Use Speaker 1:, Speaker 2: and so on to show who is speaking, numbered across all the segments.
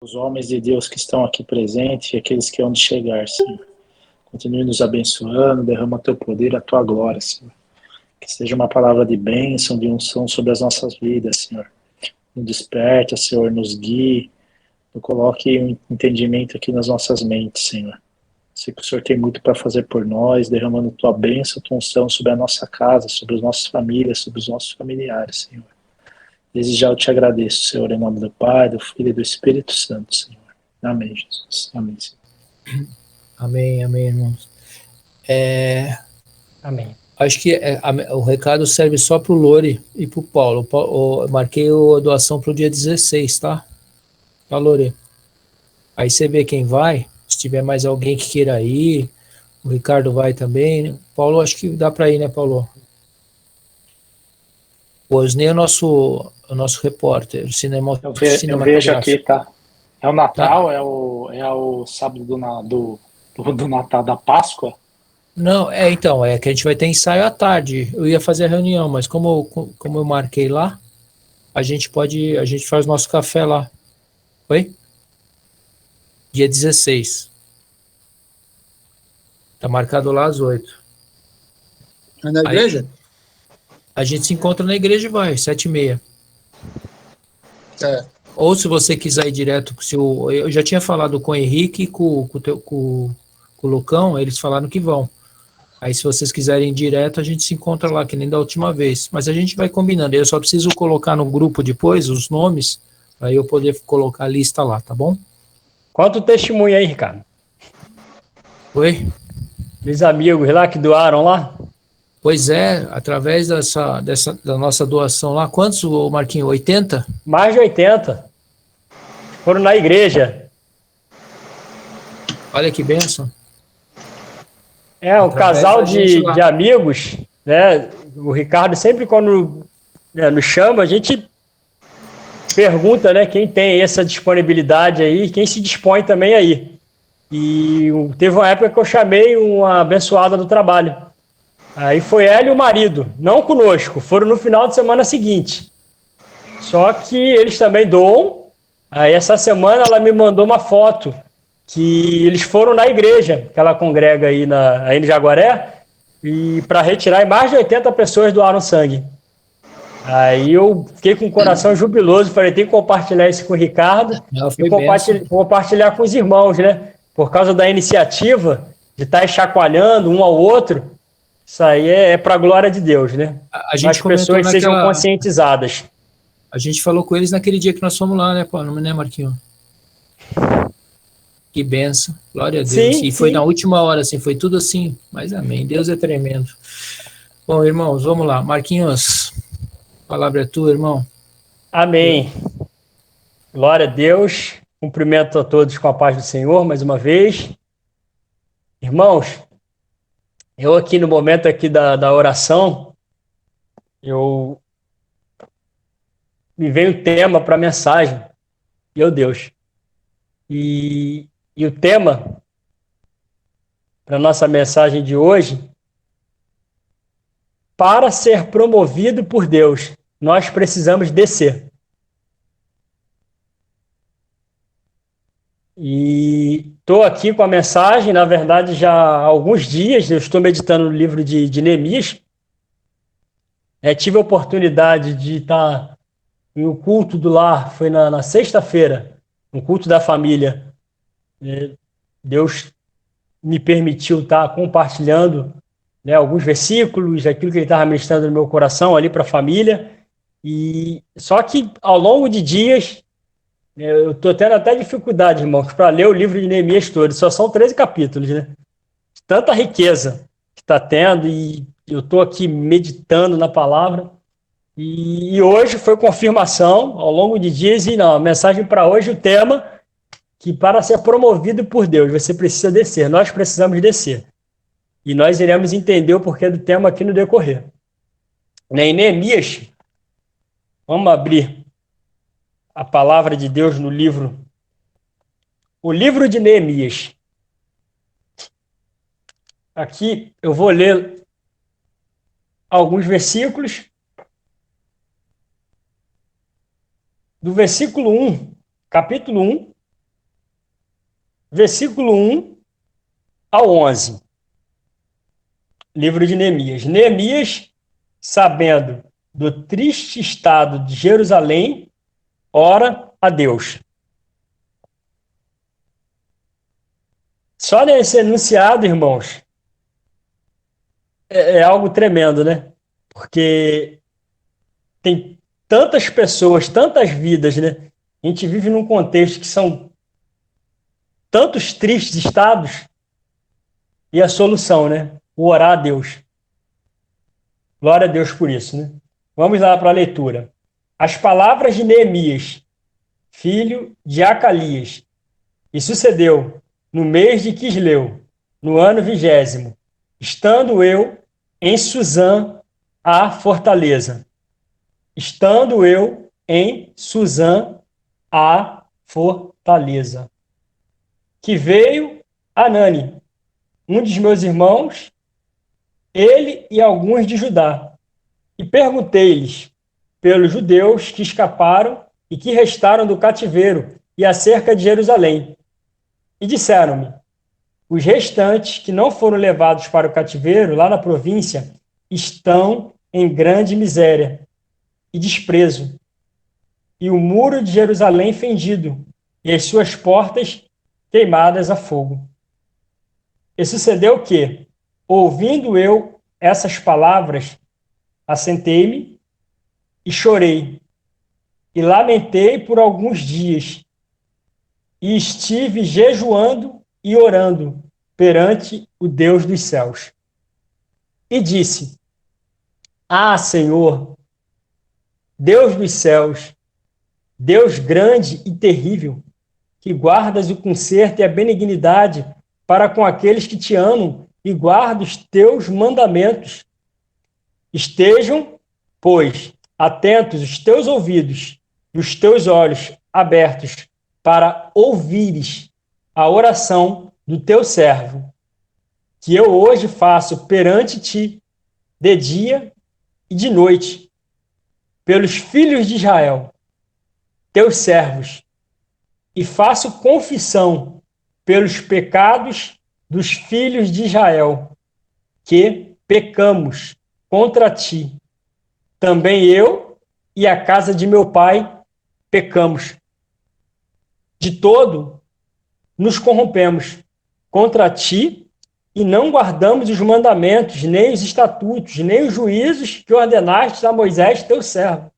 Speaker 1: os homens de Deus que estão aqui presentes e aqueles que hão de chegar, Senhor. Continue nos abençoando, derrama teu poder, a tua glória, Senhor. Que seja uma palavra de bênção, de unção sobre as nossas vidas, Senhor. Nos desperta, Senhor, nos guie, nos coloque um entendimento aqui nas nossas mentes, Senhor. Sei que o Senhor tem muito para fazer por nós, derramando tua bênção, tua unção sobre a nossa casa, sobre as nossas famílias, sobre os nossos familiares, Senhor. Desde já eu te agradeço, Senhor, em nome do Pai, do Filho e do Espírito Santo, Senhor. Amém, Jesus. Amém, Senhor.
Speaker 2: Amém, amém, irmãos.
Speaker 3: Amém.
Speaker 2: Acho que o recado serve só para o Lore e para o Paulo. Eu marquei a doação para o dia 16, tá? Tá, Lore? Aí você vê quem vai. Se tiver mais alguém que queira ir, o Ricardo vai também. Paulo, acho que dá para ir, né, Paulo? O Osney é o nosso repórter,
Speaker 1: Eu vejo aqui, tá? É o Natal,
Speaker 2: tá?
Speaker 1: é o sábado do Natal, da Páscoa?
Speaker 2: Não, então, é que a gente vai ter ensaio à tarde. Eu ia fazer a reunião, mas como eu marquei lá, a gente faz nosso café lá. Oi? Dia 16. Tá marcado lá às 8.
Speaker 4: É na igreja?
Speaker 2: A gente se encontra na igreja e vai, 7h30.
Speaker 4: É.
Speaker 2: Ou se você quiser ir direto, eu já tinha falado com o Henrique e com o Lucão, eles falaram que vão. Aí se vocês quiserem ir direto, a gente se encontra lá, que nem da última vez. Mas a gente vai combinando. Eu só preciso colocar no grupo depois os nomes, para eu poder colocar a lista lá, tá bom?
Speaker 3: Conta o testemunho aí, Ricardo.
Speaker 2: Oi?
Speaker 3: Dos amigos lá que doaram lá.
Speaker 2: Pois é, através da nossa doação lá, quantos, Marquinho? 80?
Speaker 3: Mais de 80. Foram na igreja.
Speaker 2: Olha que bênção.
Speaker 3: Um casal de amigos, né? O Ricardo sempre quando nos chama, a gente pergunta, né, quem tem essa disponibilidade aí, quem se dispõe também aí. E teve uma época que eu chamei uma abençoada do trabalho. Aí foi ela e o marido, não conosco, foram no final de semana seguinte. Só que eles também doam. Aí essa semana ela me mandou uma foto que eles foram na igreja, que ela congrega aí no Jaguaré, e para retirar, e mais de 80 pessoas doaram sangue. Aí eu fiquei com o coração jubiloso, falei, tem que compartilhar isso com o Ricardo e compartilhar com os irmãos, né? Por causa da iniciativa de estar chacoalhando um ao outro, isso aí é para a glória de Deus, né? As pessoas sejam conscientizadas.
Speaker 2: A gente falou com eles naquele dia que nós fomos lá, né, Marquinhos? Que benção, glória a Deus.
Speaker 3: Sim,
Speaker 2: e foi
Speaker 3: sim.
Speaker 2: Na última hora, assim, foi tudo assim, mas amém, Deus é tremendo. Bom, irmãos, vamos lá. Marquinhos, a palavra é tua, irmão.
Speaker 3: Amém. Glória a Deus. Cumprimento a todos com a paz do Senhor, mais uma vez. Irmãos, eu aqui no momento aqui da oração, me veio um tema para a mensagem. Meu Deus. E o tema para a nossa mensagem de hoje, para ser promovido por Deus, nós precisamos descer. E estou aqui com a mensagem, na verdade, já há alguns dias, eu estou meditando no livro de Neemias. Tive a oportunidade de estar em um culto do lar, foi na sexta-feira, um culto da família. Deus me permitiu estar compartilhando, né, alguns versículos, aquilo que ele estava ministrando no meu coração ali para a família. E só que ao longo de dias, eu estou tendo até dificuldade, irmãos, para ler o livro de Neemias todo. Só são 13 capítulos, né? Tanta riqueza que está tendo, e eu estou aqui meditando na palavra. E hoje foi confirmação, ao longo de dias, e não, a mensagem para hoje, o tema, que para ser promovido por Deus, você precisa descer, nós precisamos descer. E nós iremos entender o porquê do tema aqui no decorrer. Em Neemias, vamos abrir a palavra de Deus no livro, o livro de Neemias. Aqui eu vou ler alguns versículos. Do versículo 1, capítulo 1, versículo 1 ao 11. Livro de Neemias. Neemias, sabendo do triste estado de Jerusalém, ora a Deus. Só nesse enunciado, irmãos, é algo tremendo, né? Porque tem tantas pessoas, tantas vidas, né? A gente vive num contexto que são tantos tristes estados e a solução, né? O orar a Deus. Glória a Deus por isso, né? Vamos lá para a leitura. As palavras de Neemias, filho de Acalias. E sucedeu no mês de Quisleu, no ano 20º, estando eu em Suzã, a fortaleza. Estando eu em Suzã, a fortaleza. Que veio Anani, um dos meus irmãos, ele e alguns de Judá. E perguntei-lhes pelos judeus que escaparam e que restaram do cativeiro e acerca de Jerusalém. E disseram-me, os restantes que não foram levados para o cativeiro, lá na província, estão em grande miséria e desprezo, e o muro de Jerusalém fendido, e as suas portas queimadas a fogo. E sucedeu que, ouvindo eu essas palavras, assentei-me e chorei, e lamentei por alguns dias, e estive jejuando e orando perante o Deus dos céus. E disse, Senhor, Deus dos céus, Deus grande e terrível, que guardas o conserto e a benignidade para com aqueles que te amam e guardam os teus mandamentos. Estejam, pois, atentos os teus ouvidos e os teus olhos abertos para ouvires a oração do teu servo, que eu hoje faço perante ti, de dia e de noite, pelos filhos de Israel, teus servos, e faço confissão pelos pecados dos filhos de Israel, que pecamos contra ti. Também eu e a casa de meu pai pecamos. De todo, nos corrompemos contra ti e não guardamos os mandamentos, nem os estatutos, nem os juízos que ordenaste a Moisés, teu servo.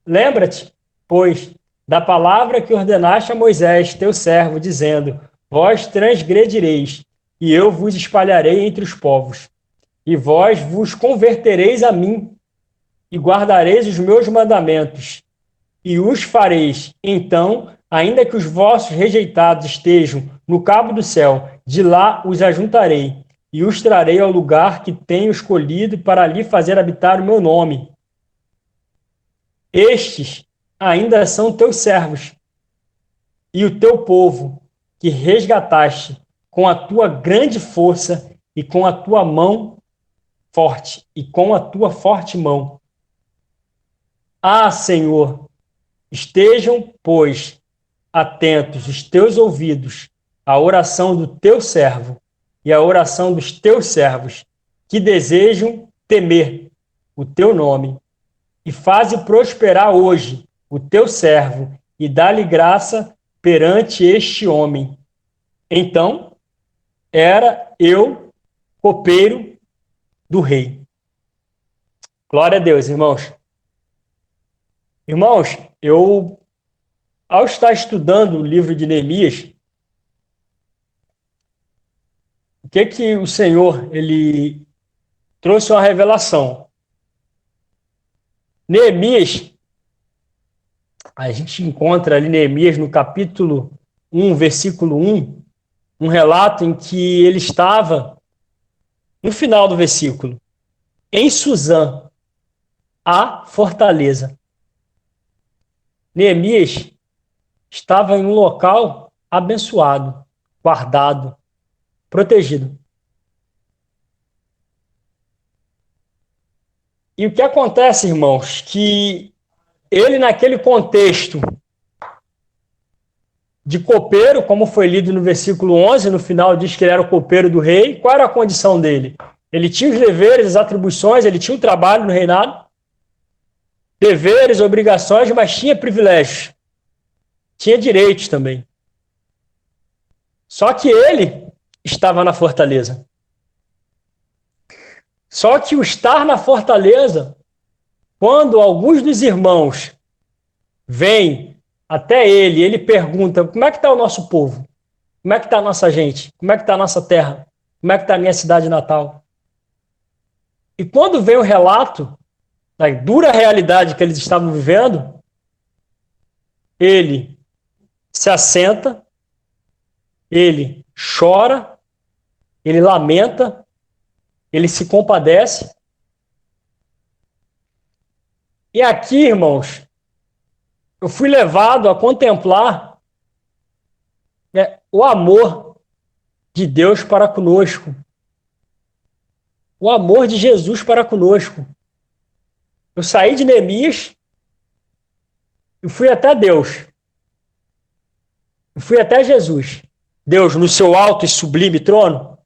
Speaker 3: Lembra-te, pois, da palavra que ordenaste a Moisés, teu servo, dizendo, vós transgredireis, e eu vos espalharei entre os povos, e vós vos convertereis a mim, e guardareis os meus mandamentos, e os fareis. Então, ainda que os vossos rejeitados estejam no cabo do céu, de lá os ajuntarei, e os trarei ao lugar que tenho escolhido para ali fazer habitar o meu nome. Estes ainda são teus servos, e o teu povo, que resgataste com a tua grande força e com a tua mão forte, e com a tua forte mão. Senhor, estejam, pois, atentos os teus ouvidos à oração do teu servo e à oração dos teus servos, que desejam temer o teu nome, e faze prosperar hoje o teu servo, e dá-lhe graça perante este homem. Então, era eu, copeiro do rei. Glória a Deus, irmãos. Irmãos, eu, ao estar estudando o livro de Neemias, o que o Senhor, ele trouxe uma revelação. Neemias, a gente encontra ali Neemias no capítulo 1, versículo 1, um relato em que ele estava, no final do versículo, em Suzã, a fortaleza. Neemias estava em um local abençoado, guardado, protegido. E o que acontece, irmãos, que ele naquele contexto de copeiro, como foi lido no versículo 11, no final diz que ele era o copeiro do rei. Qual era a condição dele? Ele tinha os deveres, as atribuições, ele tinha o trabalho no reinado, deveres, obrigações, mas tinha privilégios, tinha direitos também. Só que ele estava na fortaleza. Só que o estar na fortaleza, quando alguns dos irmãos vêm até ele, ele pergunta: como é que está o nosso povo? Como é que está a nossa gente? Como é que está a nossa terra? Como é que está a minha cidade natal? E quando vem o relato da dura realidade que eles estavam vivendo, ele se assenta, ele chora, ele lamenta, ele se compadece. E aqui, irmãos, eu fui levado a contemplar o amor de Deus para conosco. O amor de Jesus para conosco. Eu saí de Neemias e fui até Deus. Eu fui até Jesus. Deus no seu alto e sublime trono.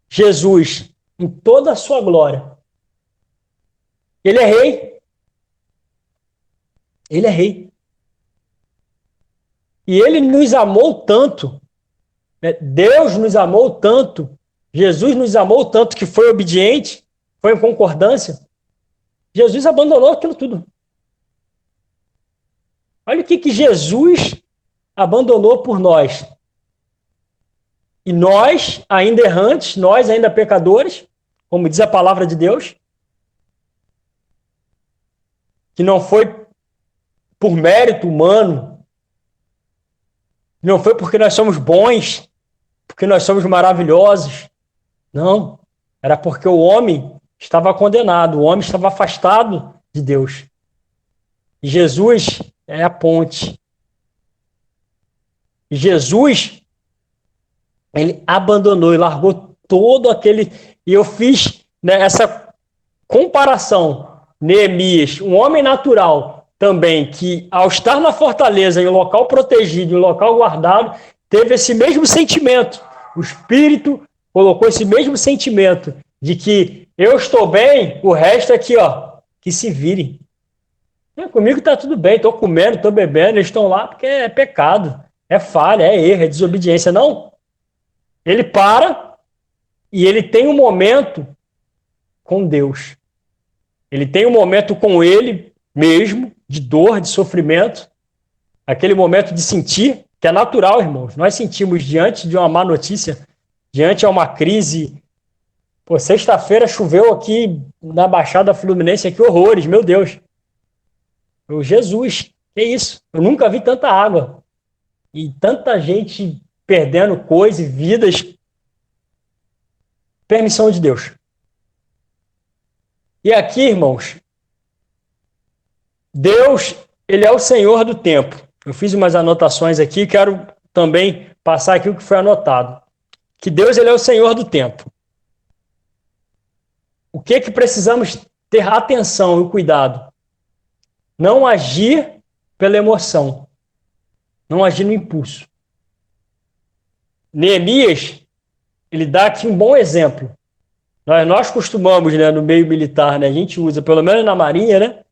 Speaker 3: Jesus em toda a sua glória. Ele é rei. Ele é rei. E ele nos amou tanto, né? Deus nos amou tanto, Jesus nos amou tanto que foi obediente, foi em concordância. Jesus abandonou aquilo tudo. Olha o que Jesus abandonou por nós. E nós, ainda errantes, nós ainda pecadores, como diz a palavra de Deus, que não foi por mérito humano, não foi porque nós somos bons, porque nós somos maravilhosos. Não, era porque o homem estava condenado, o homem estava afastado de Deus. E Jesus é a ponte. E Jesus, ele abandonou e largou todo aquele... E eu fiz, né, essa comparação. Neemias, um homem natural também, que ao estar na fortaleza, em um local protegido, em um local guardado, teve esse mesmo sentimento. O Espírito colocou esse mesmo sentimento de que eu estou bem, o resto aqui, ó, que se virem. Comigo está tudo bem, estou comendo, estou bebendo, eles estão lá porque é pecado, é falha, é erro, é desobediência. Não. Ele para e ele tem um momento com Deus. Ele tem um momento com ele mesmo, de dor, de sofrimento, aquele momento de sentir, que é natural, irmãos. Nós sentimos diante de uma má notícia, diante de uma crise. Pô, sexta-feira choveu aqui na Baixada Fluminense, aqui horrores, meu Deus. Jesus, que isso? Eu nunca vi tanta água. E tanta gente perdendo coisas e vidas. Permissão de Deus. E aqui, irmãos, Deus, ele é o Senhor do tempo. Eu fiz umas anotações aqui, quero também passar aqui o que foi anotado. Que Deus, ele é o Senhor do tempo. O que precisamos ter atenção e cuidado? Não agir pela emoção. Não agir no impulso. Neemias, ele dá aqui um bom exemplo. Nós costumamos, né, no meio militar, né, a gente usa, pelo menos na Marinha, né,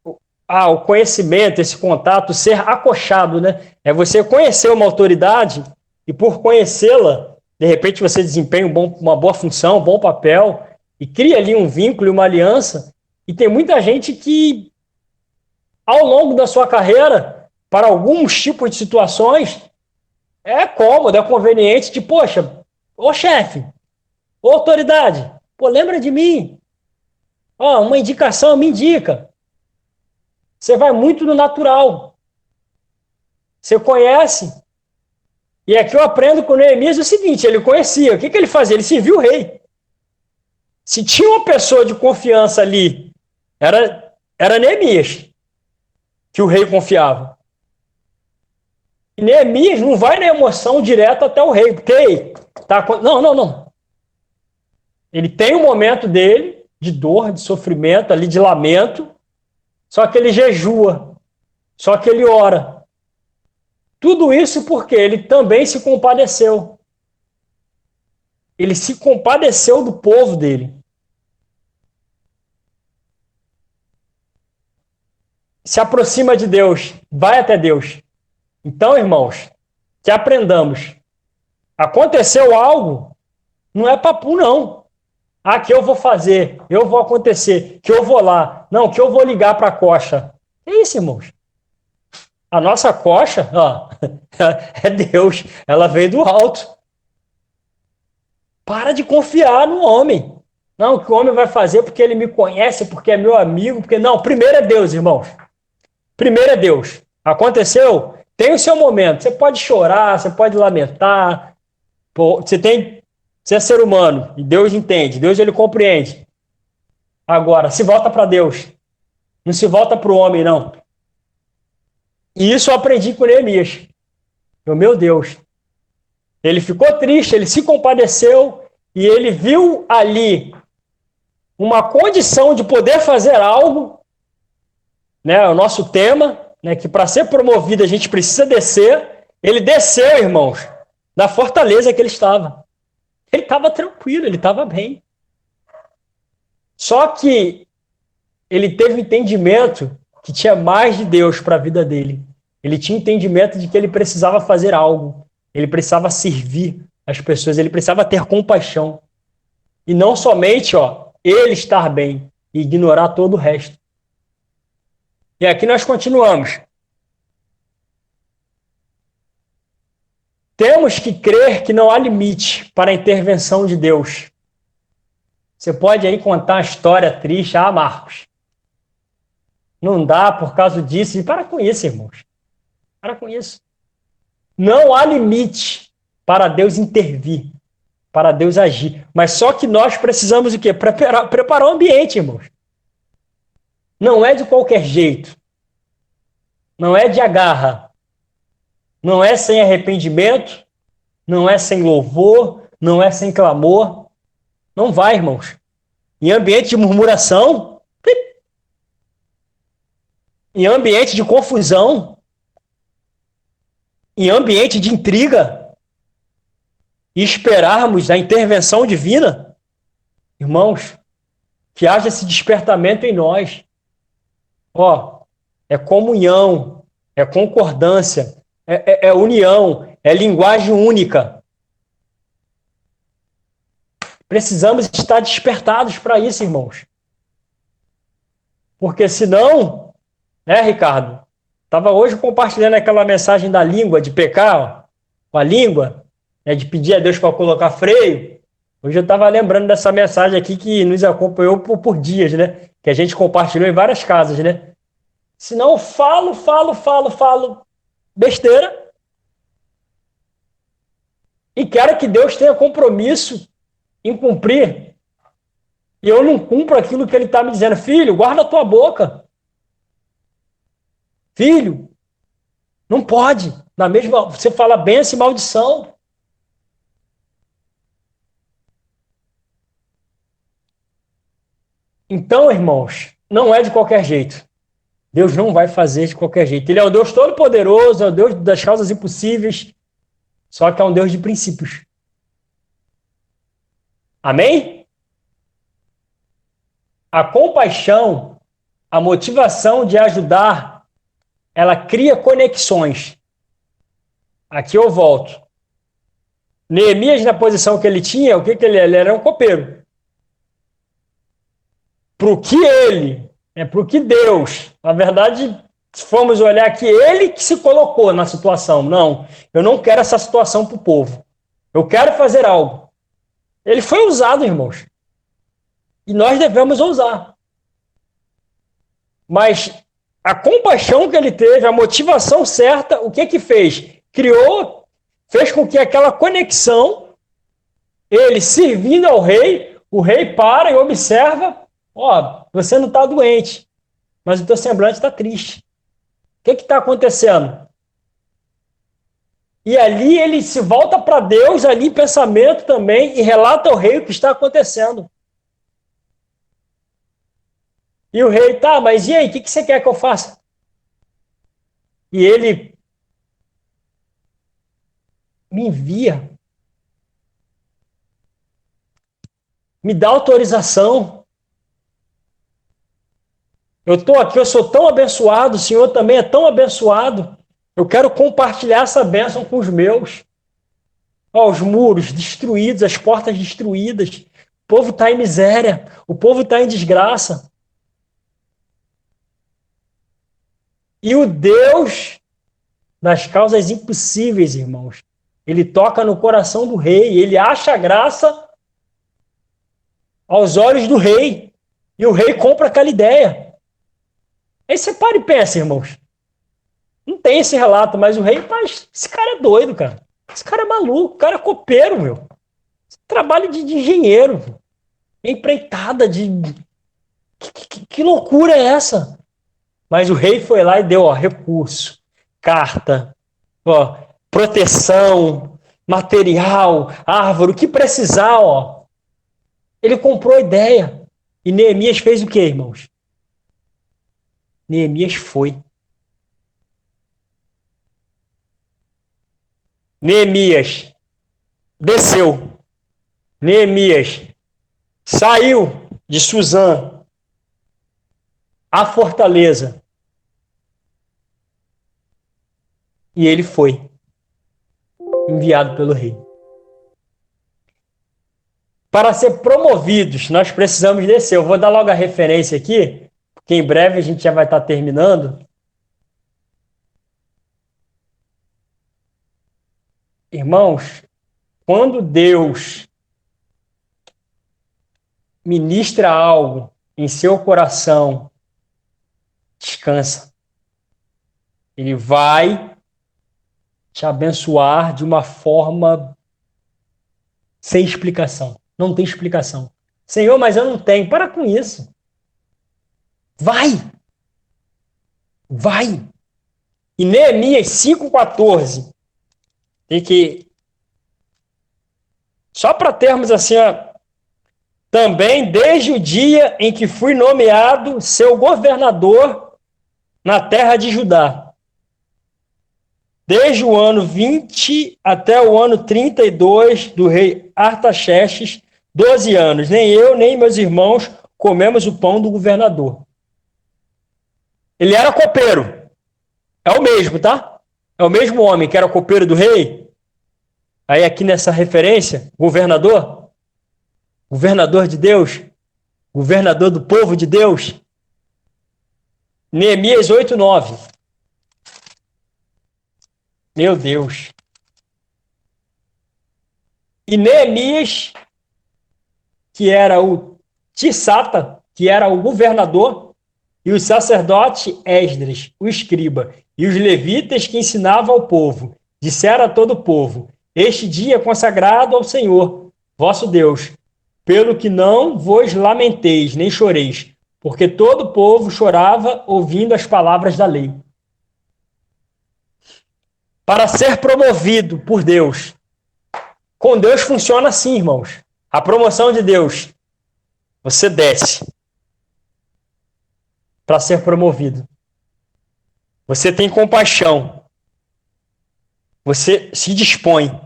Speaker 3: o conhecimento, esse contato, ser acochado, né, é você conhecer uma autoridade e por conhecê-la, de repente você desempenha uma boa função, um bom papel e cria ali um vínculo e uma aliança. E tem muita gente que, ao longo da sua carreira, para alguns tipos de situações, é cômodo, é conveniente de, poxa, ô chefe, ô autoridade, pô, lembra de mim? Ó, uma indicação me indica. Você vai muito no natural. Você conhece. E aqui eu aprendo com o Neemias o seguinte, ele conhecia. O que ele fazia? Ele serviu o rei. Se tinha uma pessoa de confiança ali, era Neemias, que o rei confiava. E Neemias não vai na emoção direto até o rei, porque não. Ele tem um momento dele de dor, de sofrimento, ali de lamento, só que ele jejua, só que ele ora, Tudo isso porque ele também se compadeceu. Ele se compadeceu do povo dele. Se aproxima de Deus, vai até Deus. Então, irmãos, que aprendamos. Aconteceu algo, não é papo, não. Ah, que eu vou fazer, eu vou acontecer, que eu vou lá. Não, que eu vou ligar para a coxa. É isso, irmãos. A nossa coxa, ó, é Deus. Ela veio do alto. Para de confiar no homem. Não, o que o homem vai fazer porque ele me conhece, porque é meu amigo, porque... Não, primeiro é Deus, irmãos. Primeiro é Deus. Aconteceu? Tem o seu momento. Você pode chorar, você pode lamentar. Você é ser humano e Deus entende. Deus, ele compreende. Agora, se volta para Deus. Não se volta para o homem, não. E isso eu aprendi com Neemias. Meu Deus. Ele ficou triste, ele se compadeceu e ele viu ali uma condição de poder fazer algo, né, o nosso tema, né, que para ser promovido a gente precisa descer. Ele desceu, irmãos, da fortaleza que ele estava. Ele estava tranquilo, ele estava bem. Só que ele teve entendimento que tinha mais de Deus para a vida dele. Ele tinha entendimento de que ele precisava fazer algo. Ele precisava servir as pessoas, ele precisava ter compaixão. E não somente, ele estar bem e ignorar todo o resto. E aqui nós continuamos. Temos que crer que não há limite para a intervenção de Deus. Você pode aí contar uma história triste, Marcos, não dá por causa disso. E para com isso, irmãos. Para com isso. Não há limite para Deus intervir, para Deus agir. Mas só que nós precisamos o quê? Preparar o ambiente, irmãos. Não é de qualquer jeito. Não é de agarra. Não é sem arrependimento. Não é sem louvor. Não é sem clamor. Não vai, irmãos. Em ambiente de murmuração, em ambiente de confusão, em ambiente de intriga, e esperarmos a intervenção divina, irmãos, que haja esse despertamento em nós. É comunhão, é concordância, é união, é linguagem única. Precisamos estar despertados para isso, irmãos. Porque senão, né, Ricardo? Estava hoje compartilhando aquela mensagem da língua, de pecar, com a língua, né, de pedir a Deus para colocar freio. Hoje eu estava lembrando dessa mensagem aqui que nos acompanhou por dias, né? Que a gente compartilhou em várias casas, né? Senão eu falo besteira. E quero que Deus tenha compromisso em cumprir. E eu não cumpro aquilo que ele está me dizendo. Filho, guarda a tua boca. Filho, não pode. Na mesma, você fala bênção e maldição. Então, irmãos, não é de qualquer jeito. Deus não vai fazer de qualquer jeito. Ele é o Deus todo-poderoso, é o Deus das causas impossíveis, só que é um Deus de princípios. Amém? A compaixão, a motivação de ajudar, ela cria conexões. Aqui eu volto. Neemias, na posição que ele tinha, o que ele era? Ele era um copeiro. Para o que ele, para o que Deus, na verdade, se formos olhar aqui, ele que se colocou na situação. Não, eu não quero essa situação para o povo. Eu quero fazer algo. Ele foi usado, irmãos. E nós devemos ousar. Mas a compaixão que ele teve, a motivação certa, o que fez? Fez com que aquela conexão, ele servindo ao rei, o rei para e observa, você não está doente, mas o teu semblante está triste. O que está acontecendo? E ali ele se volta para Deus, ali em pensamento também, e relata ao rei o que está acontecendo. E o rei, mas e aí, o que você quer que eu faça? E ele me envia. Me dá autorização. Eu estou aqui, eu sou tão abençoado, o Senhor também é tão abençoado. Eu quero compartilhar essa bênção com os meus. Ó, os muros destruídos, as portas destruídas. O povo está em miséria, o povo está em desgraça. E o Deus das causas impossíveis, irmãos, ele toca no coração do rei, ele acha graça aos olhos do rei. E o rei compra aquela ideia. Aí você para e pensa, irmãos. Não tem esse relato, mas o rei, esse cara é doido, cara. Esse cara é maluco, o cara é copeiro, meu. Trabalho de engenheiro. Empreitada de... Que loucura é essa? Mas o rei foi lá e deu, recurso, carta, proteção, material, árvore, o que precisar, Ele comprou a ideia. E Neemias fez o quê, irmãos? Neemias foi. Neemias desceu. Neemias saiu de Suzã à fortaleza. E ele foi enviado pelo rei. Para ser promovidos, nós precisamos descer. Eu vou dar logo a referência aqui, porque em breve a gente já vai estar terminando. Irmãos, quando Deus ministra algo em seu coração, descansa. Ele vai te abençoar de uma forma sem explicação. Não tem explicação. Senhor, mas eu não tenho. Para com isso. Vai. Vai. E Neemias 5,14. Tem que... Só para termos assim, também desde o dia em que fui nomeado seu governador na terra de Judá. Desde o ano 20 até o ano 32 do rei Artaxerxes, 12 anos. Nem eu, nem meus irmãos comemos o pão do governador. Ele era copeiro. É o mesmo, tá? É o mesmo homem que era copeiro do rei. Aí aqui nessa referência, governador. Governador de Deus. Governador do povo de Deus. Neemias 8:9. Meu Deus. E Neemias, que era o Tirsata, que era o governador, e o sacerdote Esdras, o escriba, e os levitas que ensinavam ao povo, disseram a todo o povo: este dia é consagrado ao Senhor, vosso Deus, pelo que não vos lamenteis, nem choreis, porque todo o povo chorava ouvindo as palavras da lei. Para ser promovido por Deus. Com Deus funciona assim, irmãos. A promoção de Deus. Você desce para ser promovido. Você tem compaixão. Você se dispõe.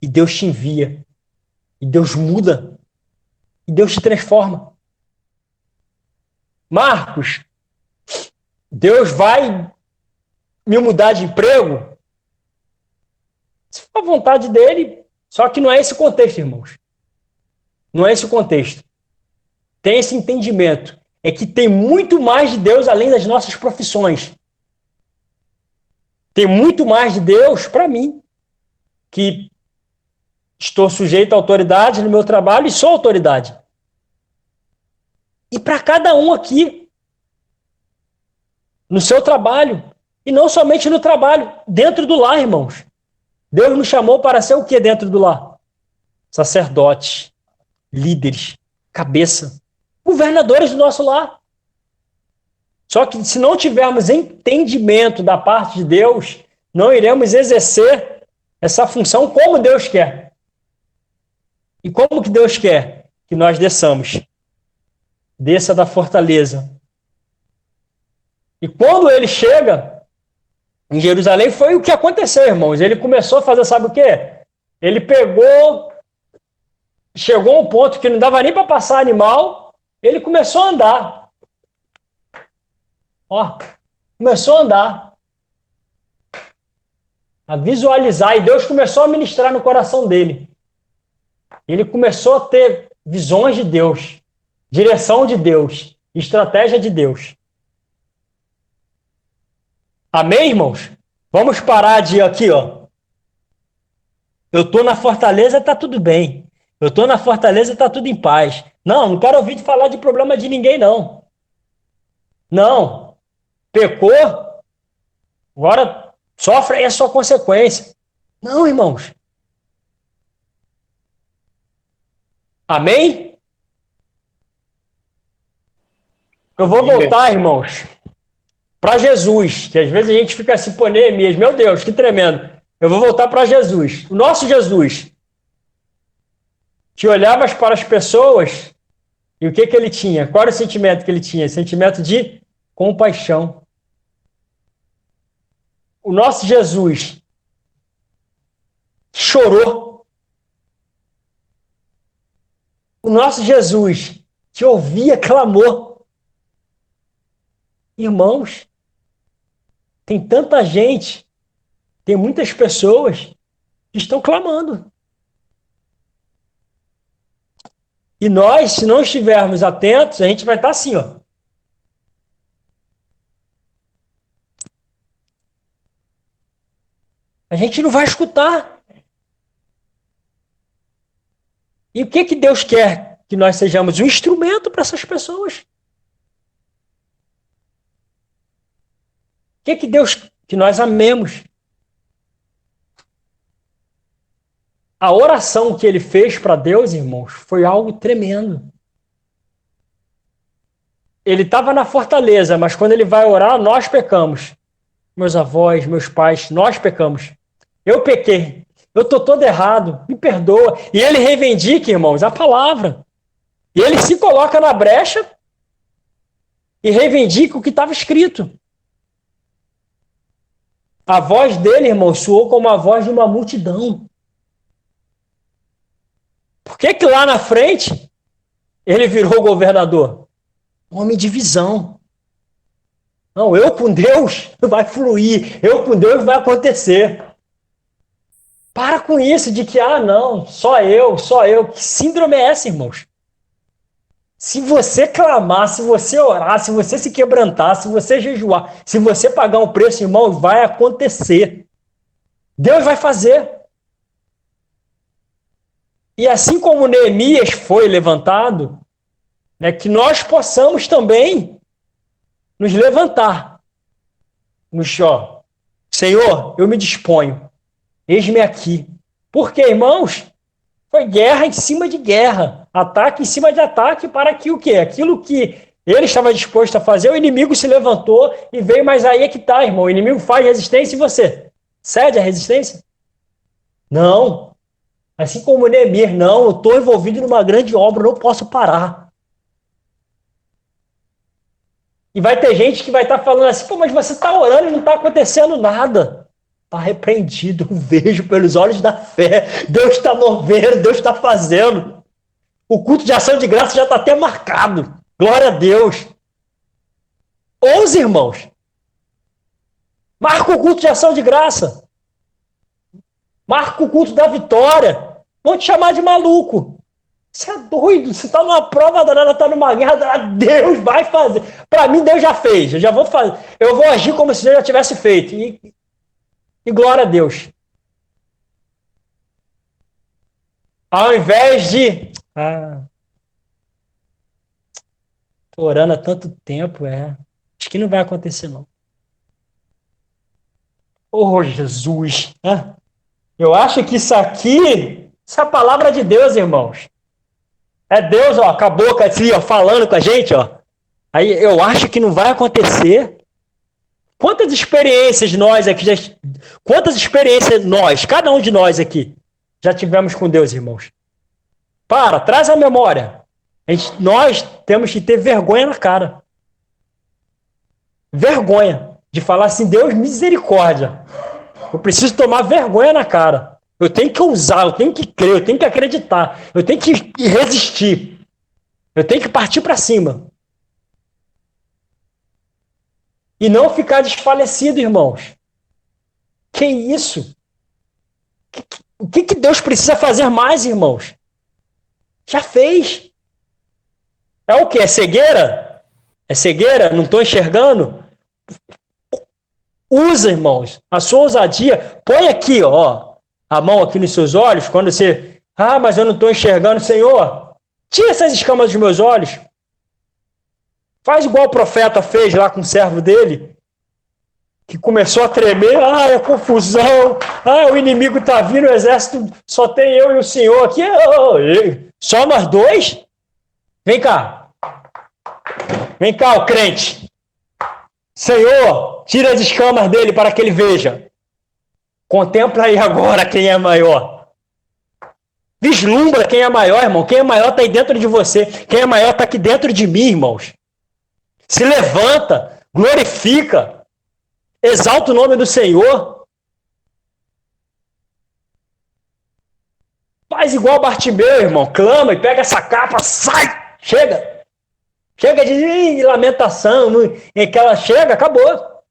Speaker 3: E Deus te envia. E Deus muda. E Deus te transforma. Marcos, Deus vai me mudar de emprego? Se for a vontade dele, só que não é esse o contexto, irmãos. Não é esse o contexto. Tem esse entendimento. É que tem muito mais de Deus além das nossas profissões. Tem muito mais de Deus para mim, que estou sujeito à autoridade no meu trabalho e sou autoridade. E para cada um aqui, no seu trabalho, e não somente no trabalho, dentro do lar, irmãos. Deus nos chamou para ser o que dentro do lar? Sacerdotes, líderes, cabeça, governadores do nosso lar. Só que se não tivermos entendimento da parte de Deus, não iremos exercer essa função como Deus quer. E como que Deus quer? Que nós desçamos. Desça da fortaleza. E quando ele chega em Jerusalém, foi o que aconteceu, irmãos. Ele começou a fazer, sabe o quê? ele pegou, chegou a um ponto que não dava nem para passar animal, ele começou a andar. Ó, começou a andar. A visualizar, e Deus começou a ministrar no coração dele. Ele começou a ter visões de Deus, direção de Deus, estratégia de Deus. Amém, irmãos? Vamos parar de aqui, ó. Eu estou na fortaleza, está tudo bem. Eu estou na fortaleza, está tudo em paz. Não quero ouvir falar de problema de ninguém, não. Não. Pecou, agora sofre aí a sua consequência. Não, irmãos. Amém? Eu vou voltar, irmãos, para Jesus, que às vezes a gente fica assim, pô, Neemias, meu Deus, que tremendo. Eu vou voltar para Jesus. O nosso Jesus, que olhava para as pessoas e o que ele tinha? Qual era o sentimento que ele tinha? Sentimento de compaixão. O nosso Jesus chorou. O nosso Jesus que ouvia clamor. Irmãos, tem tanta gente, tem muitas pessoas que estão clamando. E nós, se não estivermos atentos, a gente vai estar assim, ó. A gente não vai escutar. E o que Deus quer? Que nós sejamos um instrumento para essas pessoas. O que Deus quer? Que nós amemos. A oração que ele fez para Deus, irmãos, foi algo tremendo. Ele estava na fortaleza, mas quando ele vai orar, nós pecamos. Meus avós, meus pais, nós pecamos. Eu pequei. Eu estou todo errado. Me perdoa. E ele reivindica, irmãos, a palavra. E ele se coloca na brecha e reivindica o que estava escrito. A voz dele, irmão, soou como a voz de uma multidão. Por que lá na frente ele virou governador? Homem de visão. Não, eu com Deus vai fluir. Eu com Deus vai acontecer. Para com isso de que, não, só eu. Que síndrome é essa, irmãos? Se você clamar, se você orar, se você se quebrantar, se você jejuar, se você pagar um preço, irmão, vai acontecer. Deus vai fazer. E assim como Neemias foi levantado, que nós possamos também nos levantar. Senhor, eu me disponho. Eis-me aqui. Porque, irmãos, foi guerra em cima de guerra. Ataque em cima de ataque para que o quê? Aquilo que ele estava disposto a fazer, o inimigo se levantou e veio, mas aí é que tá, irmão. O inimigo faz resistência e você cede à resistência? Não. Assim como Neemias, não, eu estou envolvido numa grande obra, não posso parar. E vai ter gente que vai estar falando assim, pô, mas você está orando e não está acontecendo nada. Está repreendido, eu vejo pelos olhos da fé. Deus está movendo, Deus está fazendo. O culto de ação de graça já está até marcado. Glória a Deus. 11 irmãos. Marca o culto de ação de graça. Marca o culto da vitória. Vão te chamar de maluco. Você é doido. Você está numa prova danada, está numa guerra danada. Deus vai fazer. Para mim, Deus já fez. Eu já vou fazer. Eu vou agir como se Deus já tivesse feito. E glória a Deus. Ao invés de... tô orando há tanto tempo, acho que não vai acontecer, não. Oh, Jesus. Eu acho que isso é a palavra de Deus, irmãos. É Deus, com a boca assim, falando com a gente, Aí eu acho que não vai acontecer. Quantas experiências cada um de nós aqui, já tivemos com Deus, irmãos? Traz a memória. Nós temos que ter vergonha na cara. Vergonha de falar assim, Deus, misericórdia. Eu preciso tomar vergonha na cara. Eu tenho que ousar, eu tenho que crer, eu tenho que acreditar, eu tenho que resistir. Eu tenho que partir para cima. E não ficar desfalecido, irmãos. Que isso? O que Deus precisa fazer mais, irmãos? Já fez. É o quê? É cegueira? É cegueira? Não estou enxergando? Usa, irmãos, a sua ousadia. Põe aqui, ó, a mão aqui nos seus olhos, quando você... Ah, mas eu não estou enxergando, Senhor. Tira essas escamas dos meus olhos. Faz igual o profeta fez lá com o servo dele, que começou a tremer. Ah, é confusão. Ah, o inimigo está vindo, o exército só tem eu e o Senhor aqui. Só nós dois? Vem cá. Vem cá, o crente. Senhor, tira as escamas dele para que ele veja. Contempla aí agora quem é maior. Vislumbra quem é maior, irmão. Quem é maior está aí dentro de você. Quem é maior está aqui dentro de mim, irmãos. Se levanta, glorifica, exalta o nome do Senhor. Faz igual Bartimeu, irmão. Clama e pega essa capa, sai, chega. Chega de lamentação, chega, acabou.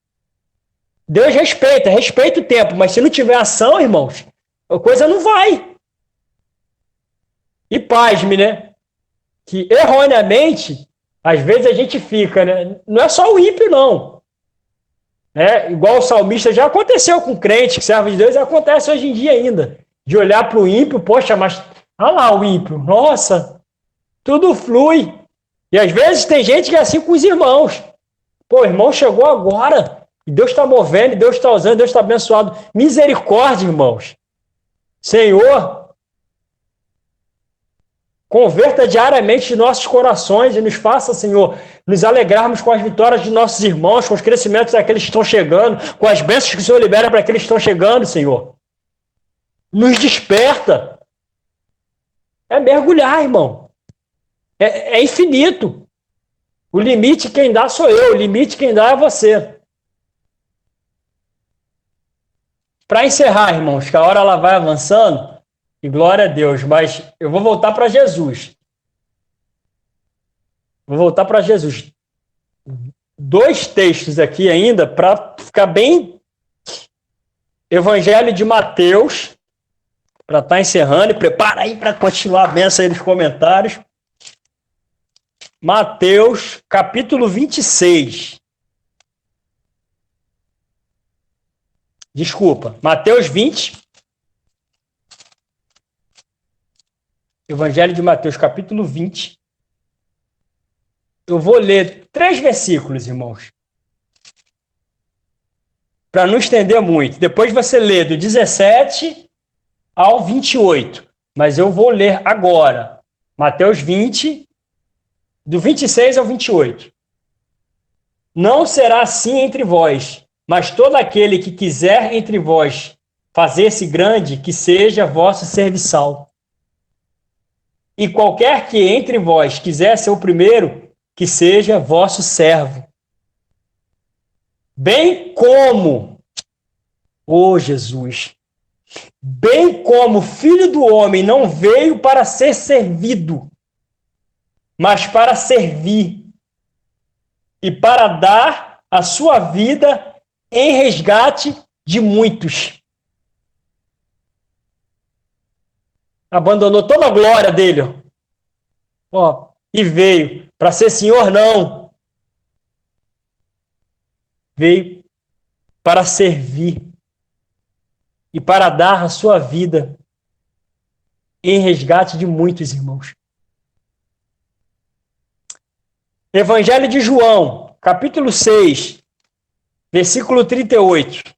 Speaker 3: Deus respeita o tempo, mas se não tiver ação, irmãos, a coisa não vai. E pasme, né? Que erroneamente, às vezes a gente fica, né? Não é só o ímpio, não. Igual o salmista, já aconteceu com crente, que servo de Deus, e acontece hoje em dia ainda. De olhar para o ímpio, poxa, mas olha lá o ímpio, nossa, tudo flui. E às vezes tem gente que é assim com os irmãos. Pô, o irmão chegou agora, e Deus está movendo, e Deus está usando, Deus está abençoado. Misericórdia, irmãos. Senhor, converta diariamente nossos corações e nos faça, Senhor, nos alegrarmos com as vitórias de nossos irmãos, com os crescimentos daqueles que estão chegando, com as bênçãos que o Senhor libera para aqueles que estão chegando, Senhor. Nos desperta. É mergulhar, irmão. É infinito. O limite quem dá sou eu, o limite quem dá é você. Para encerrar, irmãos, que a hora ela vai avançando, e glória a Deus, mas eu vou voltar para Jesus. Vou voltar para Jesus. 2 textos aqui ainda, para ficar bem... Evangelho de Mateus, para estar encerrando, e prepara aí para continuar a benção aí nos comentários. Mateus, capítulo 26. Desculpa, Mateus 20. Evangelho de Mateus, capítulo 20. Eu vou ler 3 versículos, irmãos. Para não estender muito. Depois você lê do 17 ao 28. Mas eu vou ler agora. Mateus 20, do 26 ao 28. Não será assim entre vós, mas todo aquele que quiser entre vós fazer-se grande, que seja vosso serviçal. E qualquer que entre vós quiser ser o primeiro, que seja vosso servo. Bem como, Jesus, bem como o Filho do Homem não veio para ser servido, mas para servir e para dar a sua vida em resgate de muitos. Abandonou toda a glória dele, e veio para ser Senhor, não. Veio para servir e para dar a sua vida em resgate de muitos, irmãos. Evangelho de João, capítulo 6, versículo 38.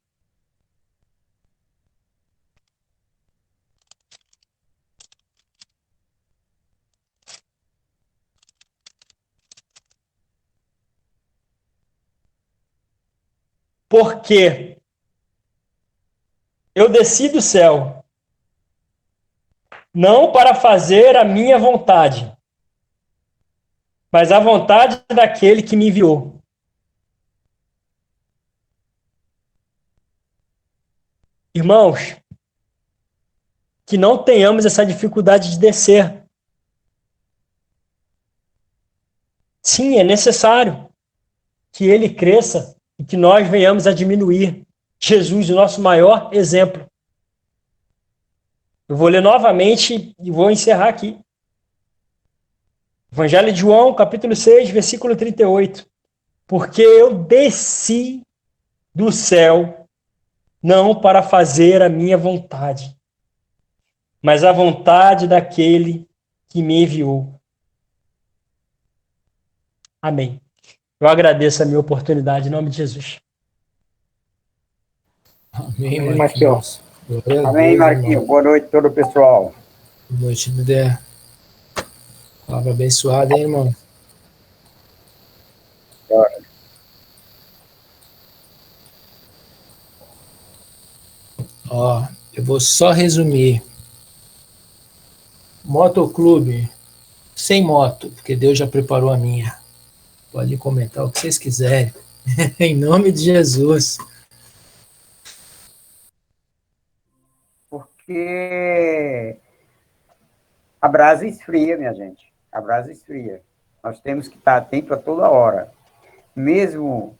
Speaker 3: Porque eu desci do céu, não para fazer a minha vontade, mas a vontade daquele que me enviou. Irmãos, que não tenhamos essa dificuldade de descer. Sim, é necessário que ele cresça e que nós venhamos a diminuir. Jesus, o nosso maior exemplo. Eu vou ler novamente e vou encerrar aqui. Evangelho de João, capítulo 6, versículo 38. Porque eu desci do céu, não para fazer a minha vontade, mas a vontade daquele que me enviou. Amém. Eu agradeço a minha oportunidade, em nome de Jesus.
Speaker 2: Amém,
Speaker 5: Amém,
Speaker 2: Marquinhos. Glória a
Speaker 5: Amém,
Speaker 2: Deus,
Speaker 5: Marquinhos.
Speaker 2: irmão.
Speaker 5: Boa noite a todo o pessoal.
Speaker 2: Boa noite, Dedé. Palavra abençoada, hein, irmão? Ó, eu vou só resumir. Motoclube, sem moto, porque Deus já preparou a minha. Pode comentar o que vocês quiserem. Em nome de Jesus.
Speaker 5: Porque a brasa esfria, minha gente. A brasa esfria. Nós temos que estar atento a toda hora. Mesmo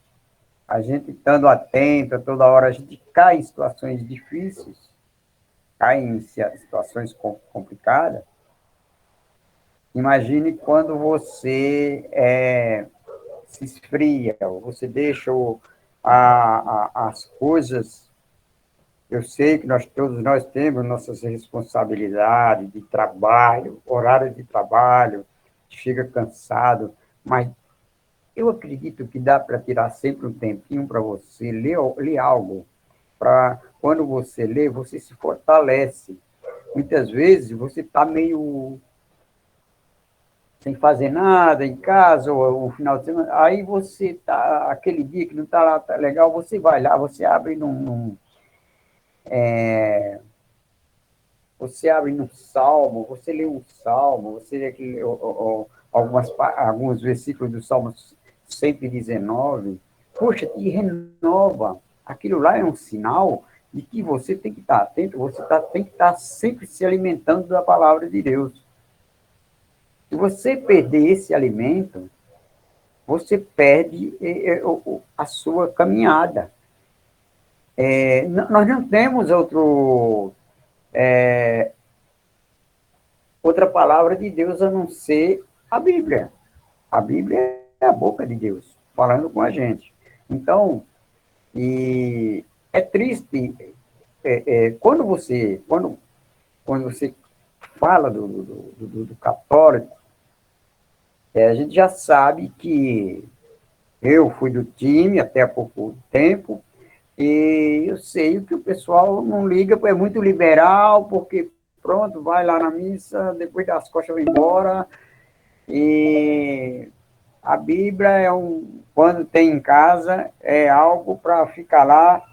Speaker 5: a gente estando atento a toda hora, a gente cai em situações difíceis, cai em situações complicadas. Imagine quando você se esfria, você deixa as coisas. Eu sei que todos nós temos nossas responsabilidades de trabalho, horário de trabalho, chega cansado, mas eu acredito que dá para tirar sempre um tempinho para você ler algo, para quando você lê, você se fortalece. Muitas vezes você está meio sem fazer nada em casa, ou o final de semana, aí você está, aquele dia que não está lá, tá legal, você vai lá, você abre num salmo, você lê um salmo, você lê alguns versículos do Salmo 119, poxa, te renova. Aquilo lá é um sinal de que você tem que estar atento, tem que estar sempre se alimentando da palavra de Deus. Se você perder esse alimento, você perde a sua caminhada. Nós não temos outra palavra de Deus a não ser a Bíblia. A Bíblia é a boca de Deus, falando com a gente. Então, e é triste quando você fala do católico, a gente já sabe que eu fui do time até há pouco tempo, e eu sei que o pessoal não liga, é muito liberal, porque pronto, vai lá na missa, depois das costas vai embora, e a Bíblia quando tem em casa, é algo para ficar lá,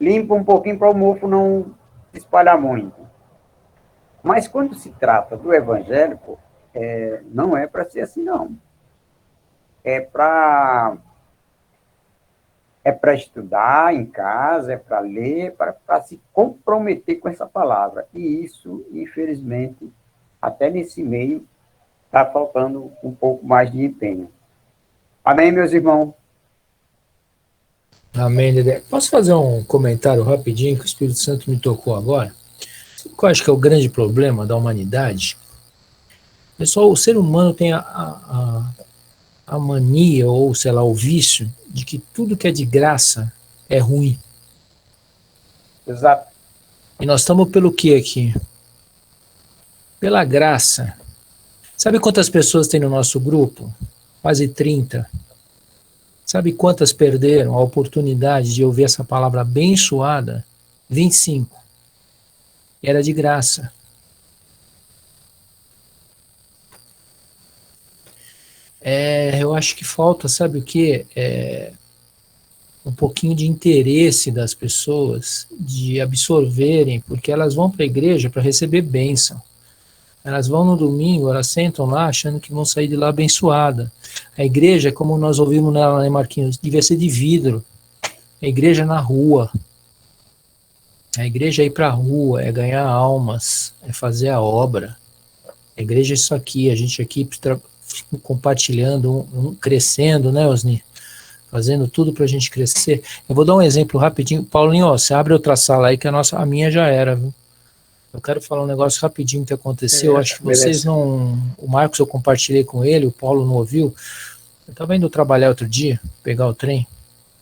Speaker 5: limpa um pouquinho para o mofo não se espalhar muito. Mas quando se trata do evangélico, não é para ser assim, não. É para estudar em casa, é para ler, para se comprometer com essa palavra. E isso, infelizmente, até nesse meio, está faltando um pouco mais de empenho. Amém, meus irmãos?
Speaker 2: Amém, Dedé. Posso fazer um comentário rapidinho que o Espírito Santo me tocou agora? Sabe o que eu acho que é o grande problema da humanidade? Pessoal, o ser humano tem a mania, ou sei lá, o vício, de que tudo que é de graça é ruim.
Speaker 5: Exato.
Speaker 2: E nós estamos pelo que aqui? Pela graça. Sabe quantas pessoas tem no nosso grupo? Quase 30. Sabe quantas perderam a oportunidade de ouvir essa palavra abençoada? 25. Era de graça. Eu acho que falta, sabe o quê? Um pouquinho de interesse das pessoas, de absorverem, porque elas vão para a igreja para receber bênção. Elas vão no domingo, elas sentam lá achando que vão sair de lá abençoada. A igreja, como nós ouvimos nela, né, Marquinhos, devia ser de vidro. A igreja na rua. A igreja é ir para a rua, é ganhar almas, é fazer a obra. A igreja é isso aqui, a gente aqui compartilhando, crescendo, né, Osni? Fazendo tudo para a gente crescer. Eu vou dar um exemplo rapidinho. Paulinho, ó, você abre outra sala aí que a minha já era, viu? Eu quero falar um negócio rapidinho que aconteceu. Acho que vocês não... O Marcos eu compartilhei com ele, o Paulo não ouviu. Eu estava indo trabalhar outro dia, pegar o trem.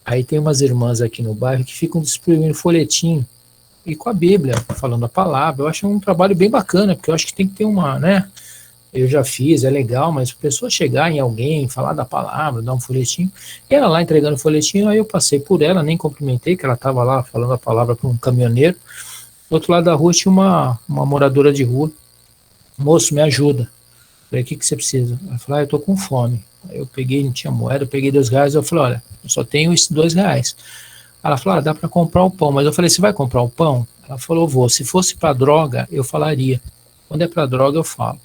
Speaker 2: Aí tem umas irmãs aqui no bairro que ficam distribuindo folhetim e com a Bíblia, falando a palavra. Eu acho um trabalho bem bacana, porque eu acho que tem que ter uma, né? Eu já fiz, é legal, mas a pessoa chegar em alguém, falar da palavra, dar um folhetim, e ela lá entregando o folhetim, aí eu passei por ela, nem cumprimentei, que ela estava lá falando a palavra para um caminhoneiro. Do outro lado da rua tinha uma moradora de rua. Moço, me ajuda. Falei, o que você precisa? Ela falou, eu tô com fome. Aí eu peguei, não tinha moeda, eu peguei R$2, eu falei, olha, eu só tenho esses R$2. Ela falou, dá para comprar o pão, mas eu falei, você vai comprar o pão? Ela falou, vou. Se fosse para droga, eu falaria. Quando é para droga, eu falo.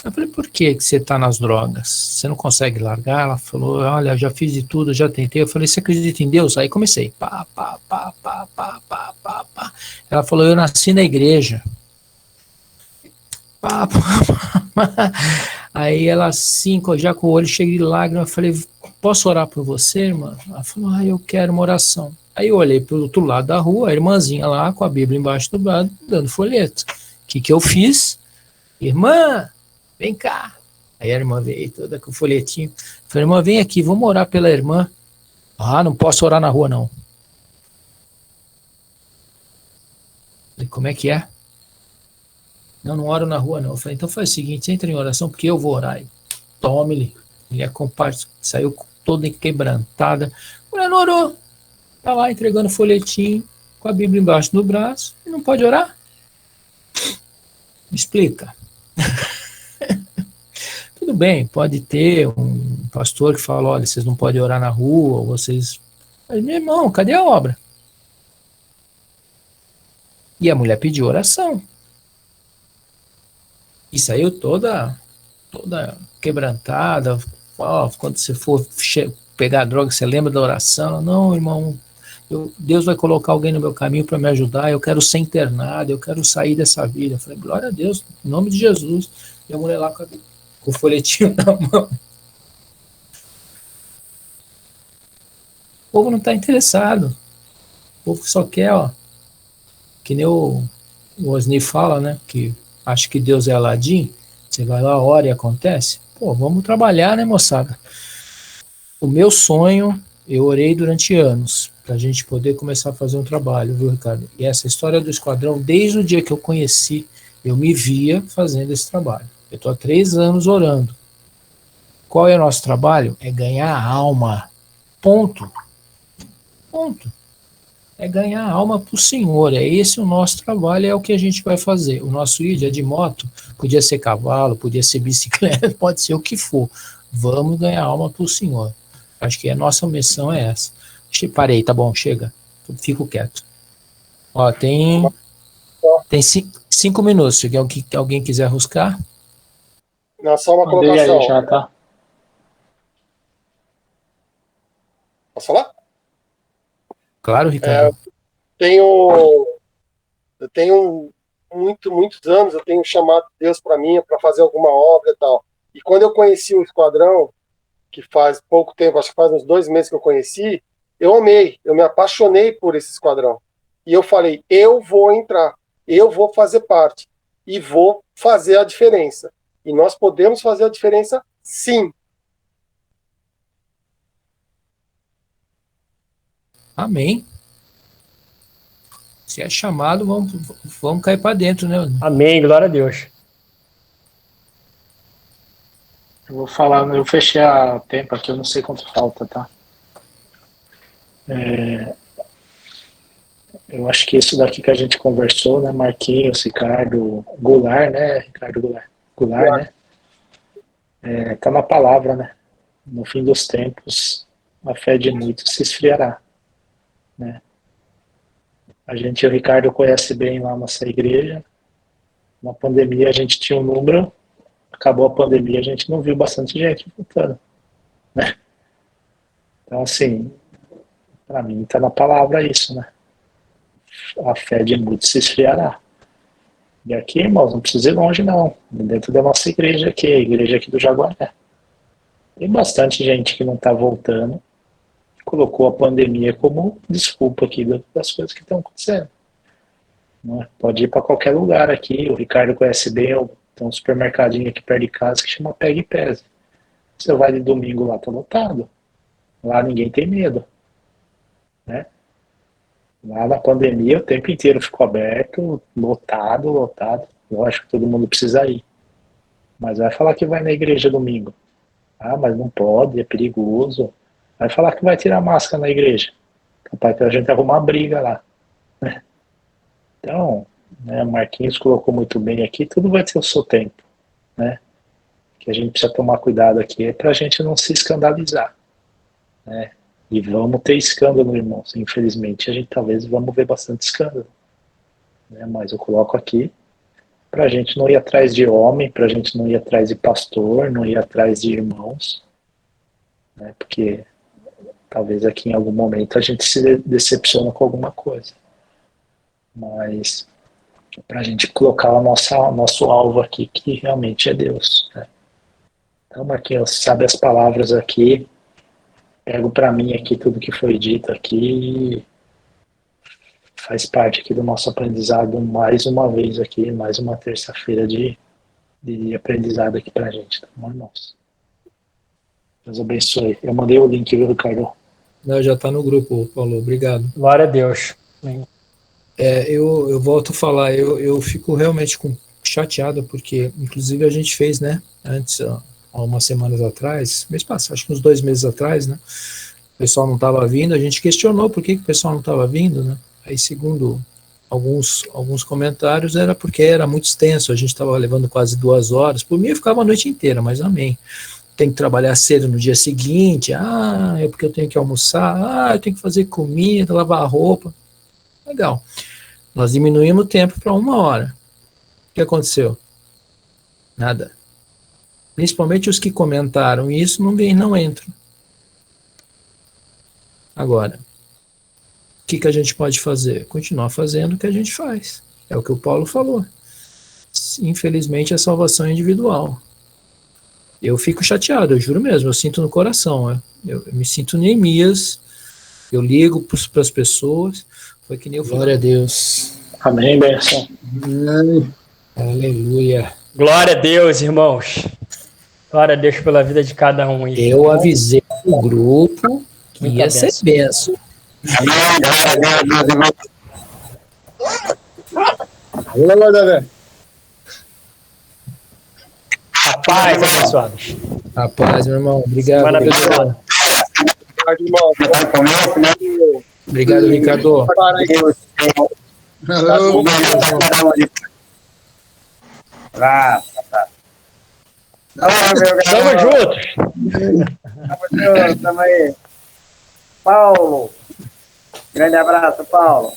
Speaker 2: Eu falei, por que você está nas drogas? Você não consegue largar? Ela falou, olha, eu já fiz de tudo, já tentei. Eu falei, você acredita em Deus? Aí comecei. Pá, pá, pá, pá, pá, pá, pá, pá. Ela falou, eu nasci na igreja. Pá, pá, pá. Aí ela assim, já com o olho cheio de lágrimas, eu falei, posso orar por você, irmã? Ela falou, eu quero uma oração. Aí eu olhei para o outro lado da rua, a irmãzinha lá com a Bíblia embaixo do braço, dando folheto. O que eu fiz? Irmã, vem cá. Aí a irmã veio toda com o folhetinho. Eu falei, irmã, vem aqui, vamos orar pela irmã. Ah, não posso orar na rua, não. Eu falei, como é que é? Não, não oro na rua, não. Eu falei, então faz o seguinte, entra em oração, porque eu vou orar. Tome-lhe. Ele saiu toda quebrantada. Mulher não orou. Tá lá entregando folhetinho, com a Bíblia embaixo do braço, e não pode orar? Me explica. Tudo bem, pode ter um pastor que fala, olha, vocês não podem orar na rua, ou vocês... Mas, meu irmão, cadê a obra? E a mulher pediu oração. E saiu toda quebrantada. Ó, quando você for pegar a droga, você lembra da oração? Ela, não, irmão, Deus vai colocar alguém no meu caminho para me ajudar, eu quero ser internado, eu quero sair dessa vida. Eu falei, glória a Deus, em nome de Jesus. E a mulher lá com o folhetinho na mão. O povo não está interessado. O povo só quer, ó, que nem o Osni fala, né, que acha que Deus é Aladim, você vai lá, ora e acontece. Pô, vamos trabalhar, né, moçada? O meu sonho, eu orei durante anos, para a gente poder começar a fazer um trabalho, viu, Ricardo? E essa história do esquadrão, desde o dia que eu conheci, eu me via fazendo esse trabalho. Eu estou há 3 anos orando. Qual é o nosso trabalho? É ganhar a alma. Ponto. Ponto. É ganhar a alma para o Senhor. É esse o nosso trabalho, é o que a gente vai fazer. O nosso ID é de moto, podia ser cavalo, podia ser bicicleta, pode ser o que for. Vamos ganhar a alma para o Senhor. Acho que a nossa missão é essa. Parei, tá bom, chega. Fico quieto. Ó, tem 5 minutos. Se alguém quiser ruscar.
Speaker 6: Não, só uma
Speaker 1: Mandei
Speaker 6: colocação.
Speaker 1: aí já, tá?
Speaker 6: Posso falar?
Speaker 2: Claro, Ricardo.
Speaker 6: Eu tenho muitos anos, eu tenho chamado Deus para mim, para fazer alguma obra e tal. E quando eu conheci o Esquadrão, que faz pouco tempo, acho que faz uns 2 meses que eu conheci, eu amei, eu me apaixonei por esse Esquadrão. E eu falei, eu vou entrar, eu vou fazer parte, e vou fazer a diferença. E nós podemos fazer a diferença, sim.
Speaker 2: Amém. Se é chamado, vamos cair para dentro, né?
Speaker 3: Amém, glória a Deus.
Speaker 1: Eu vou falar, eu fechei a tempo aqui, eu não sei quanto falta, tá? Eu acho que isso daqui que a gente conversou, né, Marquinhos, Ricardo, Goulart, né, Goulart, né, tá na palavra, né, no fim dos tempos, a fé de muitos se esfriará, né. O Ricardo conhece bem lá a nossa igreja, na pandemia a gente tinha um número, acabou a pandemia, a gente não viu bastante gente voltando, né. Então, assim, para mim tá na palavra isso, né. a fé de muitos se esfriará. E aqui, irmãos, não precisa ir longe, não. Dentro da nossa igreja aqui, a igreja aqui do Jaguaré. Tem bastante gente que não está voltando, colocou a pandemia como desculpa aqui das coisas que estão acontecendo. Não é? Pode ir para qualquer lugar aqui. O Ricardo conhece bem, tem um supermercadinho aqui perto de casa que chama Pega e Pese. Você vai de domingo lá, tá lotado. Lá ninguém tem medo. Né? Lá na pandemia o tempo inteiro ficou aberto, lotado. Lógico que todo mundo precisa ir. Mas vai falar que vai na igreja domingo. Ah, mas não pode, é perigoso. Vai falar que vai tirar máscara na igreja. Capaz que a gente arrumar briga lá. Né? Então, né, Marquinhos colocou muito bem aqui, tudo vai ter o seu tempo. Né? Que a gente precisa tomar cuidado aqui para a gente não se escandalizar. Né? E vamos ter escândalo, irmãos. Infelizmente, a gente talvez vamos ver bastante escândalo. Né? Mas eu coloco aqui para a gente não ir atrás de homem, para a gente não ir atrás de pastor, não ir atrás de irmãos. Né? Porque talvez aqui em algum momento a gente se decepciona com alguma coisa. Mas para a gente colocar o nosso alvo aqui, que realmente é Deus. Né? Então, Marquinhos, sabe as palavras aqui, pego para mim aqui tudo que foi dito aqui, faz parte aqui do nosso aprendizado mais uma vez aqui, mais uma terça-feira de aprendizado aqui pra gente, tá bom, irmãos? Deus abençoe. Eu mandei o link, viu, Ricardo?
Speaker 2: Não, já está no grupo, Paulo, obrigado.
Speaker 3: Glória a Deus.
Speaker 2: Eu volto a falar, eu fico realmente chateado, porque inclusive a gente fez, né, antes, há umas semanas atrás, mês passado, acho que uns 2 meses atrás, né, o pessoal não estava vindo, a gente questionou por que o pessoal não estava vindo, né, aí segundo alguns comentários era porque era muito extenso, a gente estava levando quase 2 horas, por mim eu ficava a noite inteira, mas amém. Tem que trabalhar cedo no dia seguinte, é porque eu tenho que almoçar, eu tenho que fazer comida, lavar roupa. Legal. Nós diminuímos o tempo para 1 hora. O que aconteceu? Nada. Principalmente os que comentaram isso não entram. Agora, o que a gente pode fazer? Continuar fazendo o que a gente faz. É o que o Paulo falou. Infelizmente, a salvação é individual. Eu fico chateado, eu juro mesmo, eu sinto no coração. Eu me sinto Neemias, eu ligo para as pessoas. Foi que nem eu falei.
Speaker 1: Glória a Deus. Amém, benção.
Speaker 2: Aleluia.
Speaker 3: Glória a Deus, irmãos. Glória a Deus pela vida de cada um.
Speaker 2: Eu avisei o grupo que ia ser benção.
Speaker 3: A paz, abençoados.
Speaker 2: A paz, meu irmão. Obrigado.
Speaker 3: Semana abençoada.
Speaker 2: Obrigado, Ricardo.
Speaker 3: Tamo juntos.
Speaker 5: Tamo aí. Paulo. Grande abraço, Paulo.